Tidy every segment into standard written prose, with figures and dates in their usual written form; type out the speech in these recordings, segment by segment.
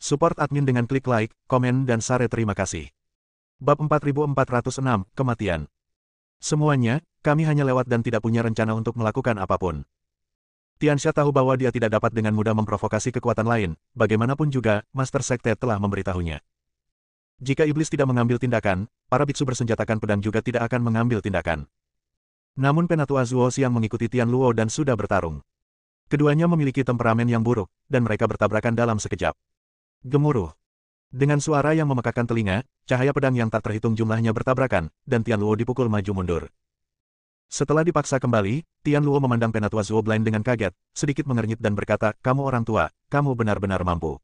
Support admin dengan klik like, komen dan share. Terima kasih. Bab 4406, Kematian. Semuanya, kami hanya lewat dan tidak punya rencana untuk melakukan apapun. Tianxia tahu bahwa dia tidak dapat dengan mudah memprovokasi kekuatan lain, bagaimanapun juga, Master Sekte telah memberitahunya. Jika iblis tidak mengambil tindakan, para biksu bersenjatakan pedang juga tidak akan mengambil tindakan. Namun Penatua Zuo Xiang mengikuti Tian Luo dan sudah bertarung. Keduanya memiliki temperamen yang buruk, dan mereka bertabrakan dalam sekejap. Gemuruh. Dengan suara yang memekakkan telinga, cahaya pedang yang tak terhitung jumlahnya bertabrakan, dan Tian Luo dipukul maju mundur. Setelah dipaksa kembali, Tian Luo memandang Penatua Zuo Blind dengan kaget, sedikit mengernyit dan berkata, "Kamu orang tua, kamu benar-benar mampu."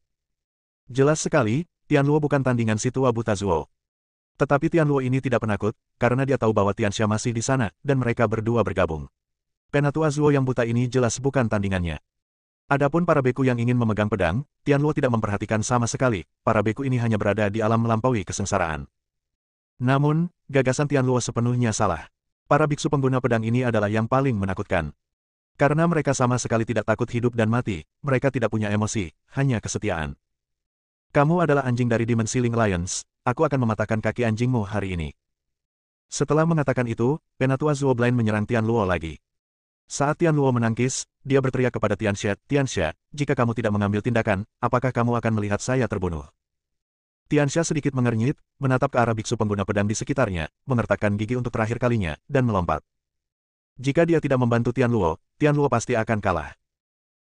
Jelas sekali, Tian Luo bukan tandingan si tua buta Zuo. Tetapi Tian Luo ini tidak penakut, karena dia tahu bahwa Tianxia masih di sana, dan mereka berdua bergabung. Penatua Zuo yang buta ini jelas bukan tandingannya. Adapun para beku yang ingin memegang pedang, Tian Luo tidak memperhatikan sama sekali, para beku ini hanya berada di alam melampaui kesengsaraan. Namun, gagasan Tian Luo sepenuhnya salah. Para biksu pengguna pedang ini adalah yang paling menakutkan. Karena mereka sama sekali tidak takut hidup dan mati, mereka tidak punya emosi, hanya kesetiaan. Kamu adalah anjing dari dimensi Ling Lions, aku akan mematahkan kaki anjingmu hari ini. Setelah mengatakan itu, Penatua Zuo Blind menyerang Tian Luo lagi. Saat Tian Luo menangkis, dia berteriak kepada Tianxia, "Tianxia, jika kamu tidak mengambil tindakan, apakah kamu akan melihat saya terbunuh?" Tianxia sedikit mengernyit, menatap ke arah biksu pengguna pedang di sekitarnya, mengertakkan gigi untuk terakhir kalinya, dan melompat. Jika dia tidak membantu Tian Luo pasti akan kalah.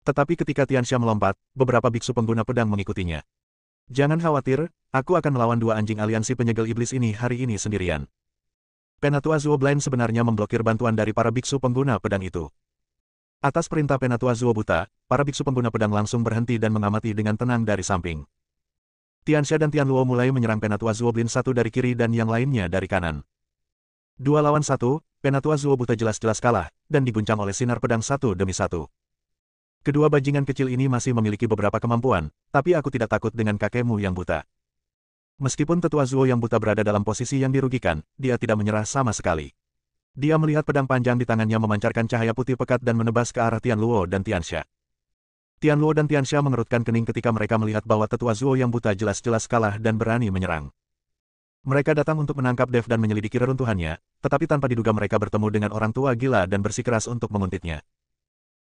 Tetapi ketika Tianxia melompat, beberapa biksu pengguna pedang mengikutinya. "Jangan khawatir, aku akan melawan dua anjing aliansi penyegel iblis ini hari ini sendirian." Penatua Zuo Blind sebenarnya memblokir bantuan dari para biksu pengguna pedang itu. Atas perintah Penatua Zuo Buta, para biksu pengguna pedang langsung berhenti dan mengamati dengan tenang dari samping. Tianxia dan Tian Luo mulai menyerang Penatua Zuo Blind satu dari kiri dan yang lainnya dari kanan. 2 lawan 1, Penatua Zuo Buta jelas-jelas kalah, dan diguncang oleh sinar pedang satu demi satu. Kedua bajingan kecil ini masih memiliki beberapa kemampuan, tapi aku tidak takut dengan kakekmu yang buta. Meskipun tetua Zuo yang buta berada dalam posisi yang dirugikan, dia tidak menyerah sama sekali. Dia melihat pedang panjang di tangannya memancarkan cahaya putih pekat dan menebas ke arah Tian Luo dan Tianxia. Tian Luo dan Tianxia mengerutkan kening ketika mereka melihat bahwa tetua Zuo yang buta jelas-jelas kalah dan berani menyerang. Mereka datang untuk menangkap Dev dan menyelidiki reruntuhannya, tetapi tanpa diduga mereka bertemu dengan orang tua gila dan bersikeras untuk menguntitnya.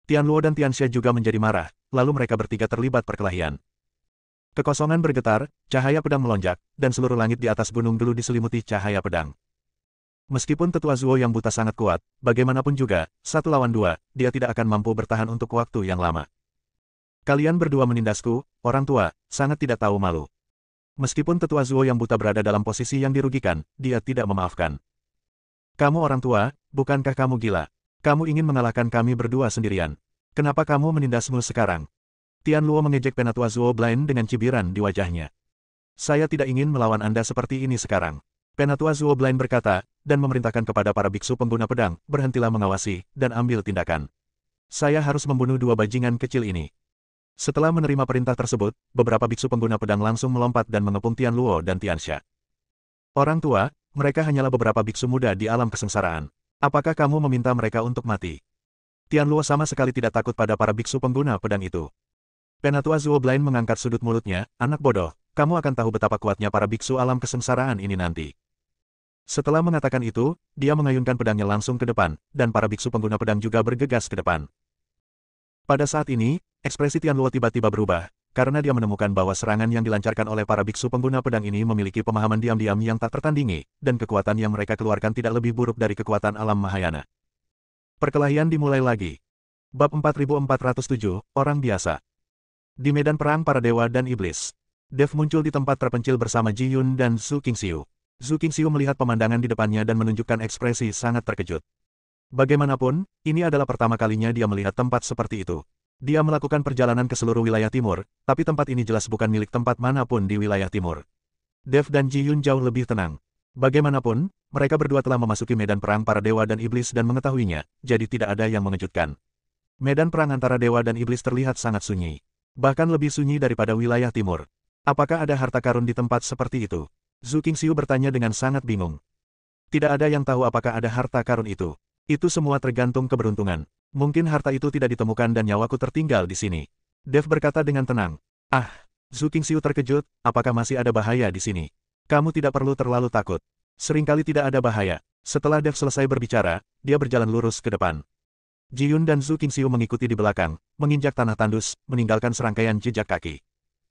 Tian Luo dan Tianxia juga menjadi marah, lalu mereka bertiga terlibat perkelahian. Kekosongan bergetar, cahaya pedang melonjak, dan seluruh langit di atas gunung dulu diselimuti cahaya pedang. Meskipun tetua Zuo yang buta sangat kuat, bagaimanapun juga, 1 lawan 2, dia tidak akan mampu bertahan untuk waktu yang lama. "Kalian berdua menindasku, orang tua, sangat tidak tahu malu." Meskipun tetua Zuo yang buta berada dalam posisi yang dirugikan, dia tidak memaafkan. "Kamu orang tua, bukankah kamu gila? Kamu ingin mengalahkan kami berdua sendirian. Kenapa kamu menindasmu sekarang?" Tian Luo mengejek Penatua Zuo Blind dengan cibiran di wajahnya. "Saya tidak ingin melawan Anda seperti ini sekarang." Penatua Zuo Blind berkata, dan memerintahkan kepada para biksu pengguna pedang, "Berhentilah mengawasi, dan ambil tindakan. Saya harus membunuh dua bajingan kecil ini." Setelah menerima perintah tersebut, beberapa biksu pengguna pedang langsung melompat dan mengepung Tian Luo dan Tianxia. "Orang tua, mereka hanyalah beberapa biksu muda di alam kesengsaraan. Apakah kamu meminta mereka untuk mati?" Tian Luo sama sekali tidak takut pada para biksu pengguna pedang itu. Penatua Zuo Blind mengangkat sudut mulutnya, "Anak bodoh, kamu akan tahu betapa kuatnya para biksu alam kesengsaraan ini nanti." Setelah mengatakan itu, dia mengayunkan pedangnya langsung ke depan, dan para biksu pengguna pedang juga bergegas ke depan. Pada saat ini, ekspresi Tian Luo tiba-tiba berubah, karena dia menemukan bahwa serangan yang dilancarkan oleh para biksu pengguna pedang ini memiliki pemahaman diam-diam yang tak tertandingi, dan kekuatan yang mereka keluarkan tidak lebih buruk dari kekuatan alam Mahayana. Perkelahian dimulai lagi. Bab 4407, Orang Biasa. Di medan perang para dewa dan iblis, Dev muncul di tempat terpencil bersama Ji Yun dan Zhu Qingxiu. Zhu Qingxiu melihat pemandangan di depannya dan menunjukkan ekspresi sangat terkejut. Bagaimanapun, ini adalah pertama kalinya dia melihat tempat seperti itu. Dia melakukan perjalanan ke seluruh wilayah timur, tapi tempat ini jelas bukan milik tempat manapun di wilayah timur. Dev dan Ji Yun jauh lebih tenang. Bagaimanapun, mereka berdua telah memasuki medan perang para dewa dan iblis dan mengetahuinya, jadi tidak ada yang mengejutkan. Medan perang antara dewa dan iblis terlihat sangat sunyi. Bahkan lebih sunyi daripada wilayah timur. Apakah ada harta karun di tempat seperti itu? Zhu Qingxiu bertanya dengan sangat bingung. Tidak ada yang tahu apakah ada harta karun itu. Itu semua tergantung keberuntungan. Mungkin harta itu tidak ditemukan dan nyawaku tertinggal di sini. Dev berkata dengan tenang. "Ah, Zhu Qingxiu terkejut, apakah masih ada bahaya di sini? Kamu tidak perlu terlalu takut. Seringkali tidak ada bahaya. Setelah Dev selesai berbicara, dia berjalan lurus ke depan. Ji Yun dan Zhu Qingxiu mengikuti di belakang, menginjak tanah tandus, meninggalkan serangkaian jejak kaki.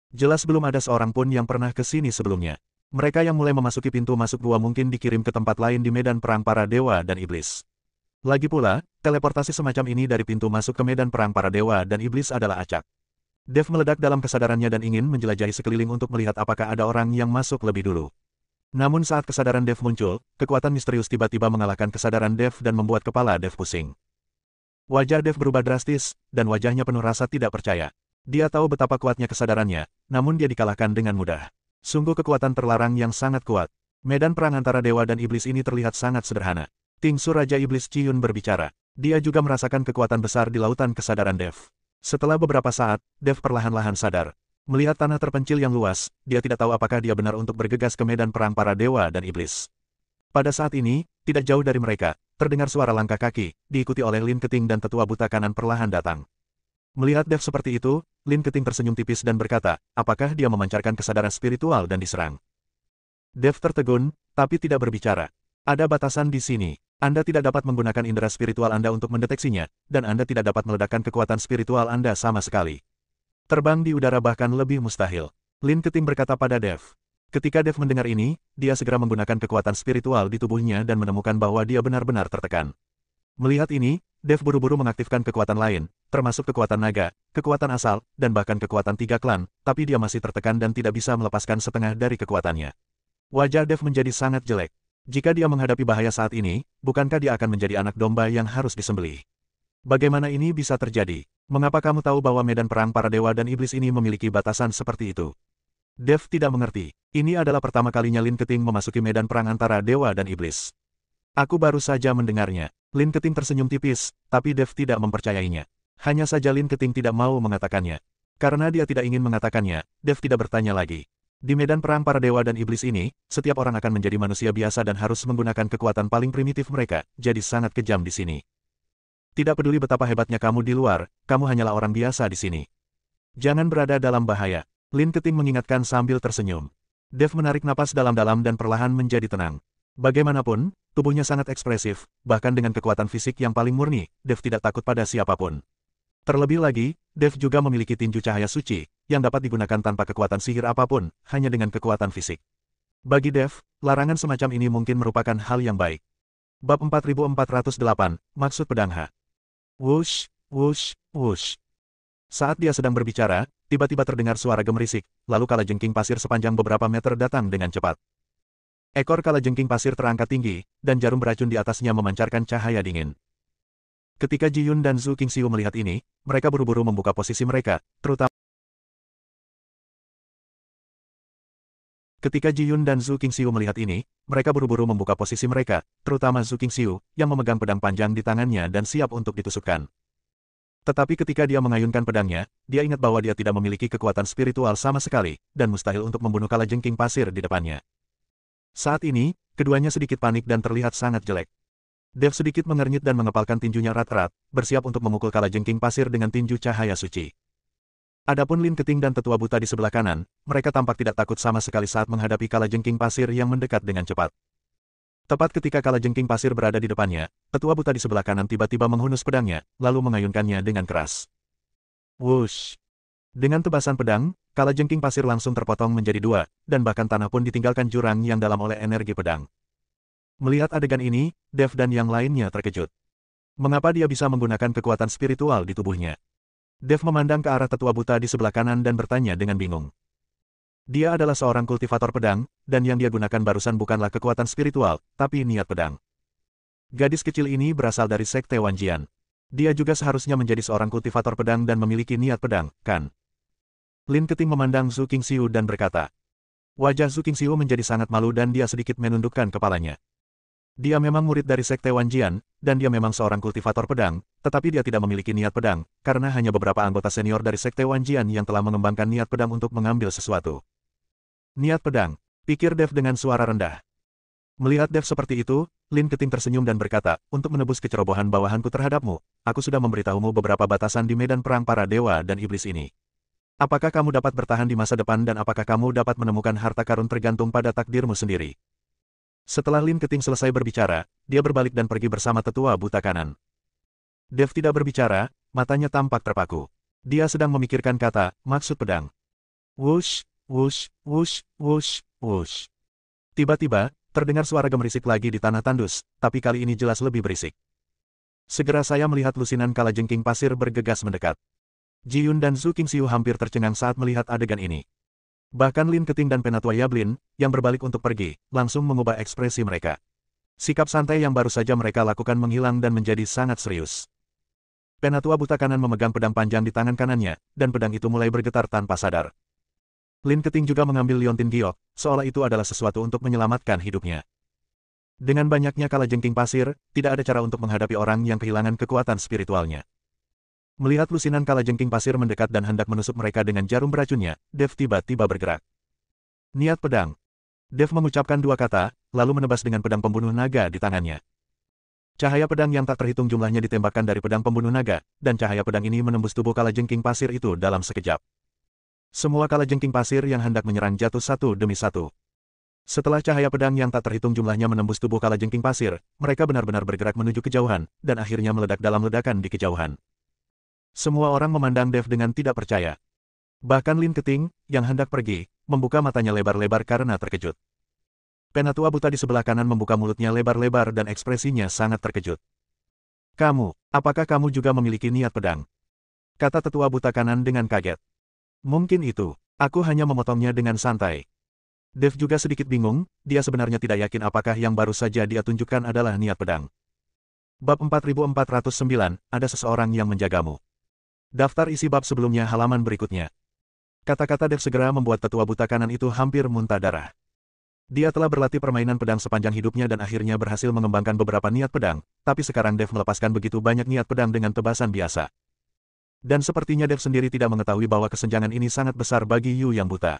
Jelas belum ada seorang pun yang pernah ke sini sebelumnya. Mereka yang mulai memasuki pintu masuk gua mungkin dikirim ke tempat lain di medan perang para dewa dan iblis. Lagi pula, teleportasi semacam ini dari pintu masuk ke medan perang para dewa dan iblis adalah acak. Dev meledak dalam kesadarannya dan ingin menjelajahi sekeliling untuk melihat apakah ada orang yang masuk lebih dulu. Namun saat kesadaran Dev muncul, kekuatan misterius tiba-tiba mengalahkan kesadaran Dev dan membuat kepala Dev pusing. Wajah Dev berubah drastis, dan wajahnya penuh rasa tidak percaya. Dia tahu betapa kuatnya kesadarannya, namun dia dikalahkan dengan mudah. Sungguh kekuatan terlarang yang sangat kuat. Medan perang antara dewa dan iblis ini terlihat sangat sederhana. Tingsu Raja Iblis Ji Yun berbicara. Dia juga merasakan kekuatan besar di lautan kesadaran Dev. Setelah beberapa saat, Dev perlahan-lahan sadar. Melihat tanah terpencil yang luas, dia tidak tahu apakah dia benar untuk bergegas ke medan perang para dewa dan iblis. Pada saat ini, tidak jauh dari mereka, terdengar suara langkah kaki, diikuti oleh Lin Keting dan tetua buta kanan perlahan datang. Melihat Dev seperti itu, Lin Keting tersenyum tipis dan berkata, apakah dia memancarkan kesadaran spiritual dan diserang? Dev tertegun, tapi tidak berbicara. Ada batasan di sini. Anda tidak dapat menggunakan indera spiritual Anda untuk mendeteksinya, dan Anda tidak dapat meledakkan kekuatan spiritual Anda sama sekali. Terbang di udara bahkan lebih mustahil. Lin Keting berkata pada Dev. Ketika Dev mendengar ini, dia segera menggunakan kekuatan spiritual di tubuhnya dan menemukan bahwa dia benar-benar tertekan. Melihat ini, Dev buru-buru mengaktifkan kekuatan lain, termasuk kekuatan naga, kekuatan asal, dan bahkan kekuatan tiga klan, tapi dia masih tertekan dan tidak bisa melepaskan setengah dari kekuatannya. Wajah Dev menjadi sangat jelek. Jika dia menghadapi bahaya saat ini, bukankah dia akan menjadi anak domba yang harus disembelih? Bagaimana ini bisa terjadi? Mengapa kamu tahu bahwa medan perang para dewa dan iblis ini memiliki batasan seperti itu? Dev tidak mengerti. Ini adalah pertama kalinya Lin Keting memasuki medan perang antara dewa dan iblis. Aku baru saja mendengarnya. Lin Keting tersenyum tipis, tapi Dev tidak mempercayainya. Hanya saja Lin Keting tidak mau mengatakannya. Karena dia tidak ingin mengatakannya, Dev tidak bertanya lagi. Di medan perang para dewa dan iblis ini, setiap orang akan menjadi manusia biasa dan harus menggunakan kekuatan paling primitif mereka, jadi sangat kejam di sini. Tidak peduli betapa hebatnya kamu di luar, kamu hanyalah orang biasa di sini. Jangan berada dalam bahaya. Lin Keting mengingatkan sambil tersenyum. Dev menarik napas dalam-dalam dan perlahan menjadi tenang. Bagaimanapun, tubuhnya sangat ekspresif, bahkan dengan kekuatan fisik yang paling murni, Dev tidak takut pada siapapun. Terlebih lagi, Dev juga memiliki tinju cahaya suci, yang dapat digunakan tanpa kekuatan sihir apapun, hanya dengan kekuatan fisik. Bagi Dev, larangan semacam ini mungkin merupakan hal yang baik. Bab 4408, Maksud Pedang H. Wush, wush, wush. Saat dia sedang berbicara, tiba-tiba terdengar suara gemerisik, lalu kalajengking pasir sepanjang beberapa meter datang dengan cepat. Ekor kalajengking pasir terangkat tinggi, dan jarum beracun di atasnya memancarkan cahaya dingin. Ketika Ji Yun dan Zhu Qingxiu melihat ini, mereka buru-buru membuka posisi mereka, terutama Zhu Qingxiu, yang memegang pedang panjang di tangannya dan siap untuk ditusukkan. Tetapi ketika dia mengayunkan pedangnya, dia ingat bahwa dia tidak memiliki kekuatan spiritual sama sekali, dan mustahil untuk membunuh kalajengking pasir di depannya. Saat ini, keduanya sedikit panik dan terlihat sangat jelek. Dev sedikit mengernyit dan mengepalkan tinjunya erat-erat, bersiap untuk memukul kalajengking pasir dengan tinju cahaya suci. Adapun Lin Keting dan tetua buta di sebelah kanan, mereka tampak tidak takut sama sekali saat menghadapi kalajengking pasir yang mendekat dengan cepat. Tepat ketika kalajengking pasir berada di depannya, tetua buta di sebelah kanan tiba-tiba menghunus pedangnya, lalu mengayunkannya dengan keras. Wush! Dengan tebasan pedang, kalajengking pasir langsung terpotong menjadi dua, dan bahkan tanah pun ditinggalkan jurang yang dalam oleh energi pedang. Melihat adegan ini, Dev dan yang lainnya terkejut. Mengapa dia bisa menggunakan kekuatan spiritual di tubuhnya? Dev memandang ke arah tetua buta di sebelah kanan dan bertanya dengan bingung. Dia adalah seorang kultivator pedang, dan yang dia gunakan barusan bukanlah kekuatan spiritual, tapi niat pedang. Gadis kecil ini berasal dari Sekte Wanjian. Dia juga seharusnya menjadi seorang kultivator pedang dan memiliki niat pedang, kan? Lin Keting memandang Zhu Qingxiu dan berkata. Wajah Zhu Qingxiu menjadi sangat malu dan dia sedikit menundukkan kepalanya. Dia memang murid dari Sekte Wanjian, dan dia memang seorang kultivator pedang, tetapi dia tidak memiliki niat pedang, karena hanya beberapa anggota senior dari Sekte Wanjian yang telah mengembangkan niat pedang untuk mengambil sesuatu. Niat pedang, pikir Dev dengan suara rendah. Melihat Dev seperti itu, Lin Keting tersenyum dan berkata, untuk menebus kecerobohan bawahanku terhadapmu, aku sudah memberitahumu beberapa batasan di medan perang para dewa dan iblis ini. Apakah kamu dapat bertahan di masa depan dan apakah kamu dapat menemukan harta karun tergantung pada takdirmu sendiri? Setelah Lin Keting selesai berbicara, dia berbalik dan pergi bersama tetua buta kanan. Dev tidak berbicara, matanya tampak terpaku. Dia sedang memikirkan kata, maksud pedang. Wush, wush, wush, wush, wush. Tiba-tiba, terdengar suara gemerisik lagi di tanah tandus, tapi kali ini jelas lebih berisik. Segera saya melihat lusinan kalajengking pasir bergegas mendekat. Ji Yun dan Zhu Qingxiu hampir tercengang saat melihat adegan ini. Bahkan Lin Keting dan Penatua Yablin, yang berbalik untuk pergi, langsung mengubah ekspresi mereka. Sikap santai yang baru saja mereka lakukan menghilang dan menjadi sangat serius. Penatua buta kanan memegang pedang panjang di tangan kanannya, dan pedang itu mulai bergetar tanpa sadar. Lin Keting juga mengambil liontin giok, seolah itu adalah sesuatu untuk menyelamatkan hidupnya. Dengan banyaknya kalajengking pasir, tidak ada cara untuk menghadapi orang yang kehilangan kekuatan spiritualnya. Melihat lusinan kalajengking pasir mendekat dan hendak menusuk mereka dengan jarum beracunnya, Dev tiba-tiba bergerak. Niat pedang. Dev mengucapkan dua kata, lalu menebas dengan pedang pembunuh naga di tangannya. Cahaya pedang yang tak terhitung jumlahnya ditembakkan dari pedang pembunuh naga, dan cahaya pedang ini menembus tubuh kalajengking pasir itu dalam sekejap. Semua kalajengking pasir yang hendak menyerang jatuh satu demi satu. Setelah cahaya pedang yang tak terhitung jumlahnya menembus tubuh kalajengking pasir, mereka benar-benar bergerak menuju kejauhan, dan akhirnya meledak dalam ledakan di kejauhan. Semua orang memandang Dev dengan tidak percaya. Bahkan Lin Keting, yang hendak pergi, membuka matanya lebar-lebar karena terkejut. Penatua buta di sebelah kanan membuka mulutnya lebar-lebar dan ekspresinya sangat terkejut. Apakah kamu juga memiliki niat pedang? Kata tetua buta kanan dengan kaget. Mungkin itu, aku hanya memotongnya dengan santai. Dev juga sedikit bingung, dia sebenarnya tidak yakin apakah yang baru saja dia tunjukkan adalah niat pedang. Bab 4409, ada seseorang yang menjagamu. Daftar isi bab sebelumnya halaman berikutnya. Kata-kata Dev segera membuat tetua buta kanan itu hampir muntah darah. Dia telah berlatih permainan pedang sepanjang hidupnya dan akhirnya berhasil mengembangkan beberapa niat pedang, tapi sekarang Dev melepaskan begitu banyak niat pedang dengan tebasan biasa. Dan sepertinya Dev sendiri tidak mengetahui bahwa kesenjangan ini sangat besar bagi Yu yang buta.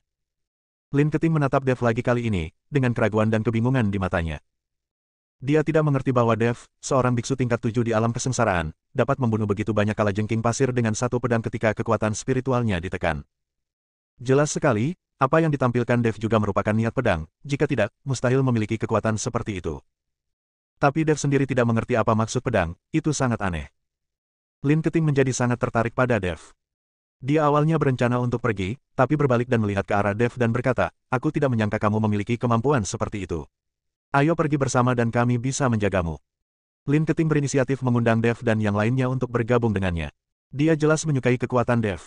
Lin Keting menatap Dev lagi kali ini, dengan keraguan dan kebingungan di matanya. Dia tidak mengerti bahwa Dev, seorang biksu tingkat 7 di alam kesengsaraan, dapat membunuh begitu banyak kalajengking pasir dengan satu pedang ketika kekuatan spiritualnya ditekan. Jelas sekali, apa yang ditampilkan Dev juga merupakan niat pedang, jika tidak, mustahil memiliki kekuatan seperti itu. Tapi Dev sendiri tidak mengerti apa maksud pedang, itu sangat aneh. Lin Keting menjadi sangat tertarik pada Dev. Dia awalnya berencana untuk pergi, tapi berbalik dan melihat ke arah Dev dan berkata, aku tidak menyangka kamu memiliki kemampuan seperti itu. Ayo pergi bersama dan kami bisa menjagamu. Lin Keting berinisiatif mengundang Dev dan yang lainnya untuk bergabung dengannya. Dia jelas menyukai kekuatan Dev.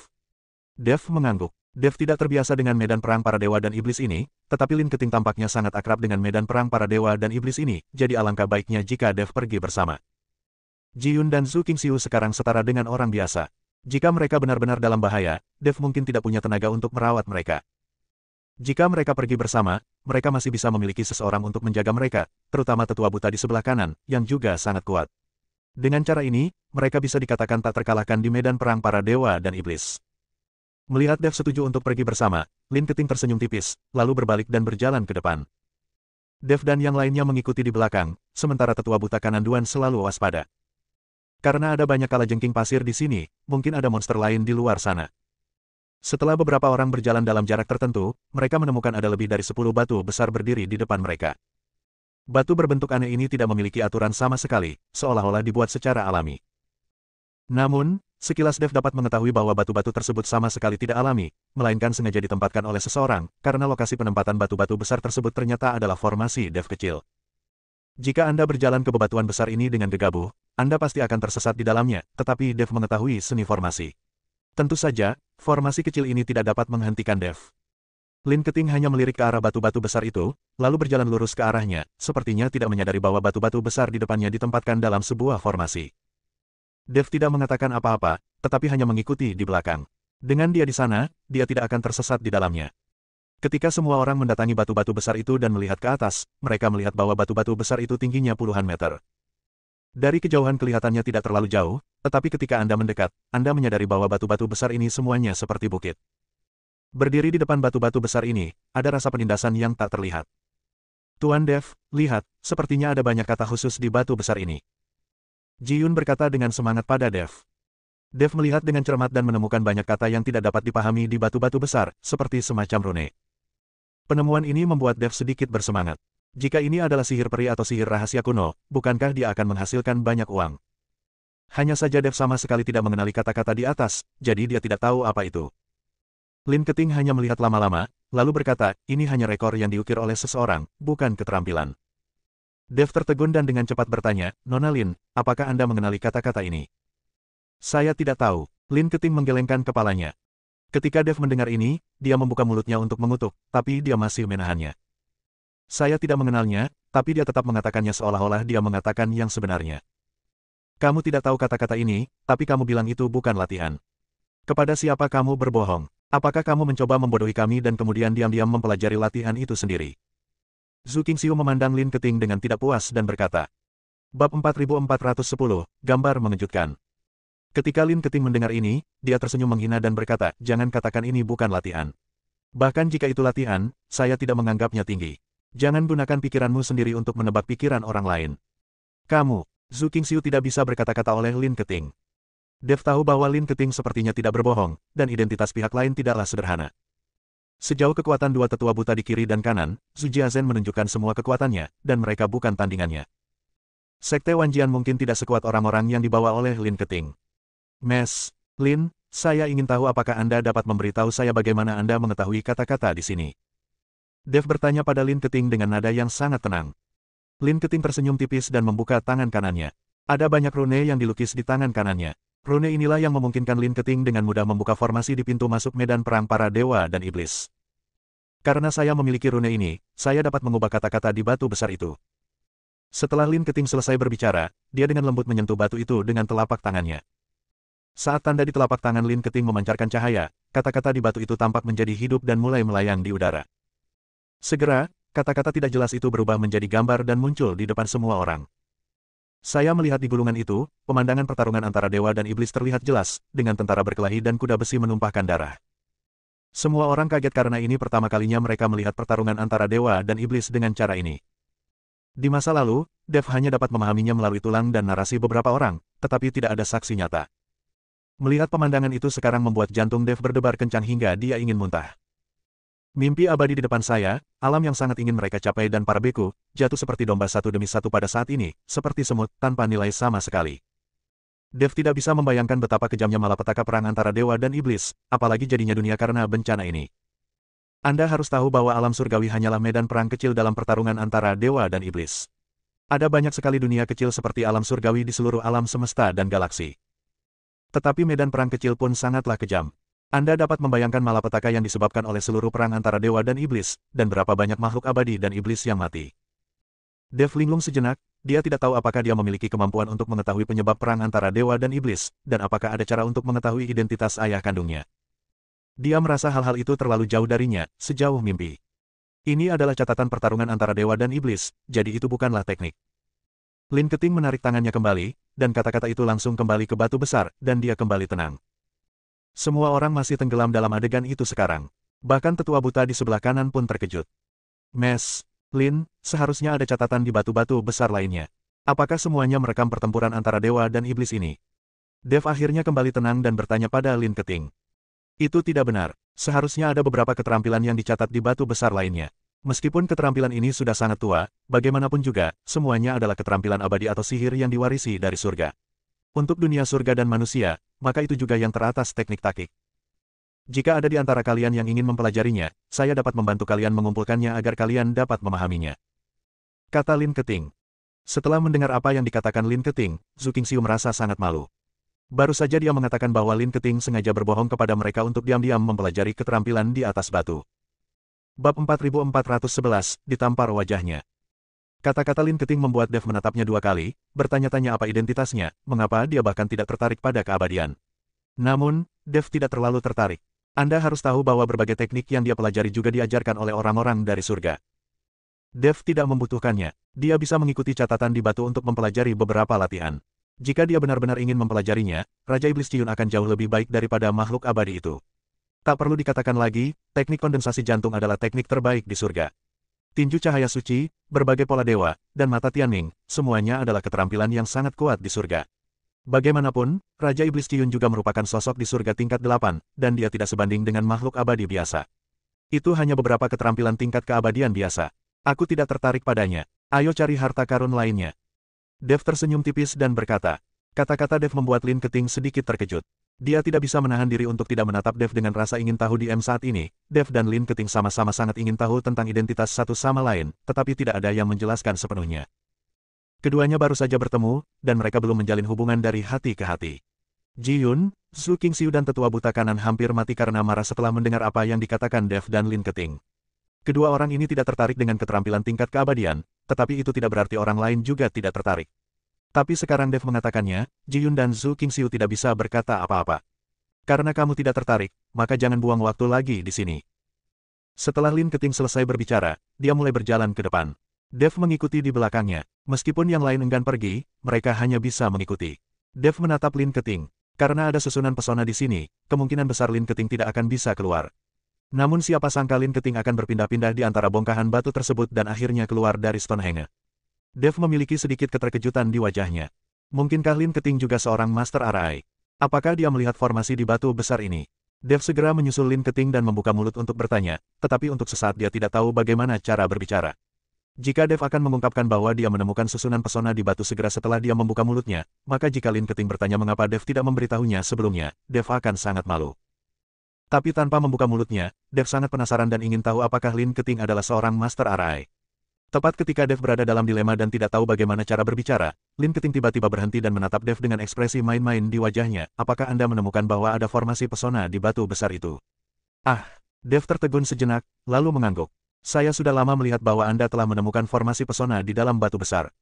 Dev mengangguk. Dev tidak terbiasa dengan medan perang para dewa dan iblis ini, tetapi Lin Keting tampaknya sangat akrab dengan medan perang para dewa dan iblis ini, jadi alangkah baiknya jika Dev pergi bersama. Ji Yun dan Zhu Qingxiu sekarang setara dengan orang biasa. Jika mereka benar-benar dalam bahaya, Dev mungkin tidak punya tenaga untuk merawat mereka. Jika mereka pergi bersama, mereka masih bisa memiliki seseorang untuk menjaga mereka, terutama tetua buta di sebelah kanan, yang juga sangat kuat. Dengan cara ini, mereka bisa dikatakan tak terkalahkan di medan perang para dewa dan iblis. Melihat Dev setuju untuk pergi bersama, Lin Keting tersenyum tipis, lalu berbalik dan berjalan ke depan. Dev dan yang lainnya mengikuti di belakang, sementara tetua buta kanan Duan selalu waspada. Karena ada banyak kalajengking pasir di sini, mungkin ada monster lain di luar sana. Setelah beberapa orang berjalan dalam jarak tertentu, mereka menemukan ada lebih dari 10 batu besar berdiri di depan mereka. Batu berbentuk aneh ini tidak memiliki aturan sama sekali, seolah-olah dibuat secara alami. Namun, sekilas Dev dapat mengetahui bahwa batu-batu tersebut sama sekali tidak alami, melainkan sengaja ditempatkan oleh seseorang, karena lokasi penempatan batu-batu besar tersebut ternyata adalah formasi Dev kecil. Jika Anda berjalan ke bebatuan besar ini dengan gegabah, Anda pasti akan tersesat di dalamnya, tetapi Dev mengetahui seni formasi. Tentu saja, formasi kecil ini tidak dapat menghentikan Dev. Lin Keting hanya melirik ke arah batu-batu besar itu, lalu berjalan lurus ke arahnya, sepertinya tidak menyadari bahwa batu-batu besar di depannya ditempatkan dalam sebuah formasi. Dev tidak mengatakan apa-apa, tetapi hanya mengikuti di belakang. Dengan dia di sana, dia tidak akan tersesat di dalamnya. Ketika semua orang mendatangi batu-batu besar itu dan melihat ke atas, mereka melihat bahwa batu-batu besar itu tingginya puluhan meter. Dari kejauhan kelihatannya tidak terlalu jauh, tetapi ketika Anda mendekat, Anda menyadari bahwa batu-batu besar ini semuanya seperti bukit. Berdiri di depan batu-batu besar ini, ada rasa penindasan yang tak terlihat. Tuan Dev, lihat, sepertinya ada banyak kata khusus di batu besar ini. Ji Yun berkata dengan semangat pada Dev. Dev melihat dengan cermat dan menemukan banyak kata yang tidak dapat dipahami di batu-batu besar, seperti semacam rune. Penemuan ini membuat Dev sedikit bersemangat. Jika ini adalah sihir peri atau sihir rahasia kuno, bukankah dia akan menghasilkan banyak uang? Hanya saja Dev sama sekali tidak mengenali kata-kata di atas, jadi dia tidak tahu apa itu. Lin Keting hanya melihat lama-lama, lalu berkata, ini hanya rekor yang diukir oleh seseorang, bukan keterampilan. Dev tertegun dan dengan cepat bertanya, Nona Lin, apakah Anda mengenali kata-kata ini? Saya tidak tahu. Lin Keting menggelengkan kepalanya. Ketika Dev mendengar ini, dia membuka mulutnya untuk mengutuk, tapi dia masih menahannya. Saya tidak mengenalnya, tapi dia tetap mengatakannya seolah-olah dia mengatakan yang sebenarnya. Kamu tidak tahu kata-kata ini, tapi kamu bilang itu bukan latihan. Kepada siapa kamu berbohong? Apakah kamu mencoba membodohi kami dan kemudian diam-diam mempelajari latihan itu sendiri? Zhu Qingxiu memandang Lin Keting dengan tidak puas dan berkata. Bab 4410, gambar mengejutkan. Ketika Lin Keting mendengar ini, dia tersenyum menghina dan berkata, jangan katakan ini bukan latihan. Bahkan jika itu latihan, saya tidak menganggapnya tinggi. Jangan gunakan pikiranmu sendiri untuk menebak pikiran orang lain. Kamu, Zhu Qingxiu tidak bisa berkata-kata oleh Lin Keting. Dev tahu bahwa Lin Keting sepertinya tidak berbohong, dan identitas pihak lain tidaklah sederhana. Sejauh kekuatan dua tetua buta di kiri dan kanan, Zhu Jiazhen menunjukkan semua kekuatannya, dan mereka bukan tandingannya. Sekte Wanjian mungkin tidak sekuat orang-orang yang dibawa oleh Lin Keting. Mes, Lin, saya ingin tahu apakah Anda dapat memberitahu saya bagaimana Anda mengetahui kata-kata di sini. Dev bertanya pada Lin Keting dengan nada yang sangat tenang. Lin Keting tersenyum tipis dan membuka tangan kanannya. Ada banyak rune yang dilukis di tangan kanannya. Rune inilah yang memungkinkan Lin Keting dengan mudah membuka formasi di pintu masuk medan perang para dewa dan iblis. Karena saya memiliki rune ini, saya dapat mengubah kata-kata di batu besar itu. Setelah Lin Keting selesai berbicara, dia dengan lembut menyentuh batu itu dengan telapak tangannya. Saat tanda di telapak tangan Lin Keting memancarkan cahaya, kata-kata di batu itu tampak menjadi hidup dan mulai melayang di udara. Segera, kata-kata tidak jelas itu berubah menjadi gambar dan muncul di depan semua orang. Saya melihat di gulungan itu, pemandangan pertarungan antara dewa dan iblis terlihat jelas, dengan tentara berkelahi dan kuda besi menumpahkan darah. Semua orang kaget karena ini pertama kalinya mereka melihat pertarungan antara dewa dan iblis dengan cara ini. Di masa lalu, Dev hanya dapat memahaminya melalui tulang dan narasi beberapa orang, tetapi tidak ada saksi nyata. Melihat pemandangan itu sekarang membuat jantung Dev berdebar kencang hingga dia ingin muntah. Mimpi abadi di depan saya, alam yang sangat ingin mereka capai dan para beku, jatuh seperti domba satu demi satu pada saat ini, seperti semut, tanpa nilai sama sekali. Dev tidak bisa membayangkan betapa kejamnya malapetaka perang antara dewa dan iblis, apalagi jadinya dunia karena bencana ini. Anda harus tahu bahwa alam surgawi hanyalah medan perang kecil dalam pertarungan antara dewa dan iblis. Ada banyak sekali dunia kecil seperti alam surgawi di seluruh alam semesta dan galaksi. Tetapi medan perang kecil pun sangatlah kejam. Anda dapat membayangkan malapetaka yang disebabkan oleh seluruh perang antara dewa dan iblis, dan berapa banyak makhluk abadi dan iblis yang mati. Dev linglung sejenak, dia tidak tahu apakah dia memiliki kemampuan untuk mengetahui penyebab perang antara dewa dan iblis, dan apakah ada cara untuk mengetahui identitas ayah kandungnya. Dia merasa hal-hal itu terlalu jauh darinya, sejauh mimpi. Ini adalah catatan pertarungan antara dewa dan iblis, jadi itu bukanlah teknik. Lin Keting menarik tangannya kembali, dan kata-kata itu langsung kembali ke batu besar, dan dia kembali tenang. Semua orang masih tenggelam dalam adegan itu sekarang. Bahkan tetua buta di sebelah kanan pun terkejut. Mes, Lin, seharusnya ada catatan di batu-batu besar lainnya. Apakah semuanya merekam pertempuran antara dewa dan iblis ini? Dev akhirnya kembali tenang dan bertanya pada Lin Keting. Itu tidak benar. Seharusnya ada beberapa keterampilan yang dicatat di batu besar lainnya. Meskipun keterampilan ini sudah sangat tua, bagaimanapun juga, semuanya adalah keterampilan abadi atau sihir yang diwarisi dari surga. Untuk dunia surga dan manusia, maka itu juga yang teratas teknik takik. Jika ada di antara kalian yang ingin mempelajarinya, saya dapat membantu kalian mengumpulkannya agar kalian dapat memahaminya. Kata Lin Keting. Setelah mendengar apa yang dikatakan Lin Keting, Zhu Qingxiu merasa sangat malu. Baru saja dia mengatakan bahwa Lin Keting sengaja berbohong kepada mereka untuk diam-diam mempelajari keterampilan di atas batu. Bab 4411, ditampar wajahnya. Kata-kata Lin Keting membuat Dev menatapnya dua kali, bertanya-tanya apa identitasnya, mengapa dia bahkan tidak tertarik pada keabadian. Namun, Dev tidak terlalu tertarik. Anda harus tahu bahwa berbagai teknik yang dia pelajari juga diajarkan oleh orang-orang dari surga. Dev tidak membutuhkannya, dia bisa mengikuti catatan di batu untuk mempelajari beberapa latihan. Jika dia benar-benar ingin mempelajarinya, Raja Iblis Ciyun akan jauh lebih baik daripada makhluk abadi itu. Tak perlu dikatakan lagi, teknik kondensasi jantung adalah teknik terbaik di surga. Tinju cahaya suci, berbagai pola dewa, dan mata Tianming, semuanya adalah keterampilan yang sangat kuat di surga. Bagaimanapun, Raja Iblis Ciyun juga merupakan sosok di surga tingkat 8, dan dia tidak sebanding dengan makhluk abadi biasa. Itu hanya beberapa keterampilan tingkat keabadian biasa. Aku tidak tertarik padanya. Ayo cari harta karun lainnya. Dev tersenyum tipis dan berkata. Kata-kata Dev membuat Lin Keting sedikit terkejut. Dia tidak bisa menahan diri untuk tidak menatap Dev dengan rasa ingin tahu di saat ini. Dev dan Lin Keting sama-sama sangat ingin tahu tentang identitas satu sama lain, tetapi tidak ada yang menjelaskan sepenuhnya. Keduanya baru saja bertemu, dan mereka belum menjalin hubungan dari hati ke hati. Ji Yun, Zhu Qingxiu dan tetua buta kanan hampir mati karena marah setelah mendengar apa yang dikatakan Dev dan Lin Keting. Kedua orang ini tidak tertarik dengan keterampilan tingkat keabadian, tetapi itu tidak berarti orang lain juga tidak tertarik. Tapi sekarang Dev mengatakannya, Ji Yun dan Zhu Qingxiu tidak bisa berkata apa-apa. Karena kamu tidak tertarik, maka jangan buang waktu lagi di sini. Setelah Lin Keting selesai berbicara, dia mulai berjalan ke depan. Dev mengikuti di belakangnya. Meskipun yang lain enggan pergi, mereka hanya bisa mengikuti. Dev menatap Lin Keting. Karena ada susunan pesona di sini, kemungkinan besar Lin Keting tidak akan bisa keluar. Namun siapa sangka Lin Keting akan berpindah-pindah di antara bongkahan batu tersebut dan akhirnya keluar dari Stonehenge. Dev memiliki sedikit keterkejutan di wajahnya. Mungkinkah Lin Keting juga seorang Master Arai? Apakah dia melihat formasi di batu besar ini? Dev segera menyusul Lin Keting dan membuka mulut untuk bertanya, tetapi untuk sesaat dia tidak tahu bagaimana cara berbicara. Jika Dev akan mengungkapkan bahwa dia menemukan susunan pesona di batu segera setelah dia membuka mulutnya, maka jika Lin Keting bertanya mengapa Dev tidak memberitahunya sebelumnya, Dev akan sangat malu. Tapi tanpa membuka mulutnya, Dev sangat penasaran dan ingin tahu apakah Lin Keting adalah seorang Master Arai. Tepat ketika Dev berada dalam dilema dan tidak tahu bagaimana cara berbicara, Lin Keting tiba-tiba berhenti dan menatap Dev dengan ekspresi main-main di wajahnya. Apakah Anda menemukan bahwa ada formasi pesona di batu besar itu? Ah, Dev tertegun sejenak, lalu mengangguk. Saya sudah lama melihat bahwa Anda telah menemukan formasi pesona di dalam batu besar.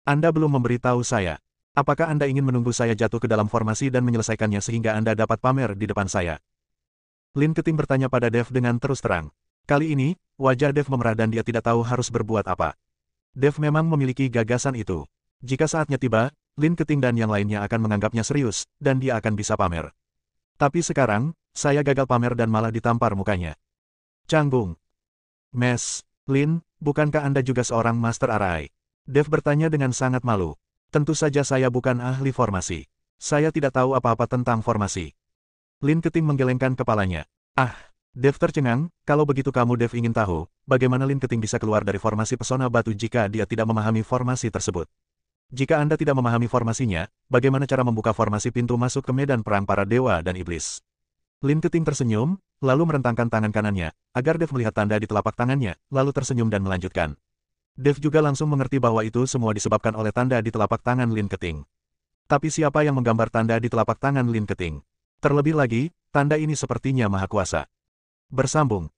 Anda belum memberitahu saya. Apakah Anda ingin menunggu saya jatuh ke dalam formasi dan menyelesaikannya sehingga Anda dapat pamer di depan saya? Lin Keting bertanya pada Dev dengan terus terang. Kali ini, wajah Dev memerah dan dia tidak tahu harus berbuat apa. Dev memang memiliki gagasan itu. Jika saatnya tiba, Lin Keting dan yang lainnya akan menganggapnya serius, dan dia akan bisa pamer. Tapi sekarang, saya gagal pamer dan malah ditampar mukanya. Canggung. Mes, Lin, bukankah Anda juga seorang Master Arai? Dev bertanya dengan sangat malu. Tentu saja saya bukan ahli formasi. Saya tidak tahu apa-apa tentang formasi. Lin Keting menggelengkan kepalanya. Ah. Dev tercengang, kalau begitu kamu Dev ingin tahu, bagaimana Lin Keting bisa keluar dari formasi pesona batu jika dia tidak memahami formasi tersebut. Jika Anda tidak memahami formasinya, bagaimana cara membuka formasi pintu masuk ke medan perang para dewa dan iblis? Lin Keting tersenyum, lalu merentangkan tangan kanannya, agar Dev melihat tanda di telapak tangannya, lalu tersenyum dan melanjutkan. Dev juga langsung mengerti bahwa itu semua disebabkan oleh tanda di telapak tangan Lin Keting. Tapi siapa yang menggambar tanda di telapak tangan Lin Keting? Terlebih lagi, tanda ini sepertinya maha kuasa. Bersambung.